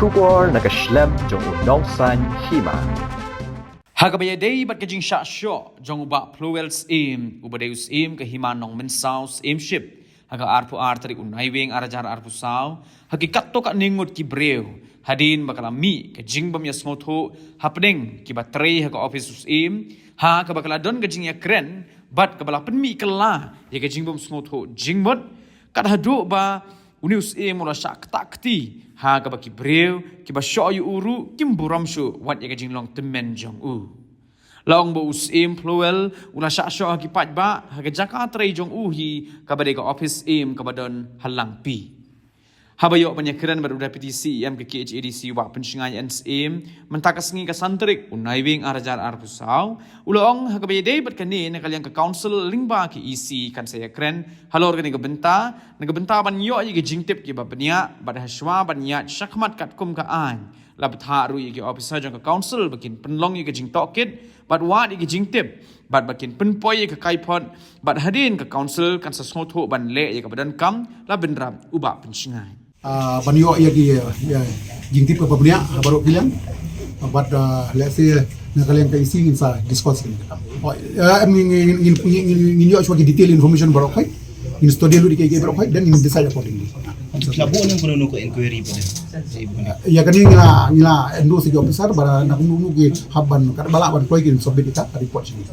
Shukor nakaslem jong unongsan hima. Hagabaya day bat kajing sha sho jong uba pluels im ubadeus im kahima nong mensaus im ship haga arpu artari unaiwing arajar arpu saw hakikat to ka ningut ki breu hadin bakala mi kajing bam yasngotho happening ki batrei haga office im ha ka bakala don kajing ya kren bat ka bala penmi kala ya kajing bam snotho jingbot kat hadu ba unius im ula syak takti ha ka baki breu ki ba sho yu uru kim buram shu wat ya kajing long temen jong u long bo us im pluel una sha sho ki pat ba ha ka jaka trei jong u hi ka bade ka office im ka badon halang pi habayo penyakiran baru deputy CM ke KHADC wa pensingai NSM mentakas ngi ka santrik unai wing arajar arpusau ulong ha ka bede bat kani na kaliang ka council lingba ki EC kan saya kren halor kani ka benta ban yo yi ki jingtip ki ba penia bad haswa ban ya shakmat kat kum ka an lab tharu yi ki officer jong ka council bakin penlong yi ki jing tokit bad wa yi ki jingtip bad bakin penpoi yi ka kaipot bad hadin ka council kan sa snotho ban le yi ka badan kam la benram uba pensingai banyo yagi jingtip pa punya baru bilang but let's say na kalian ka isi sa discuss kan ngin yo shwa detail information baru kai in study lu di kay baru kai then in decide accordingly labo nang kuno ko inquiry pa ya kan ngila endo si officer bara na kunu ki haban kada balaban koy kin sobit ka report sini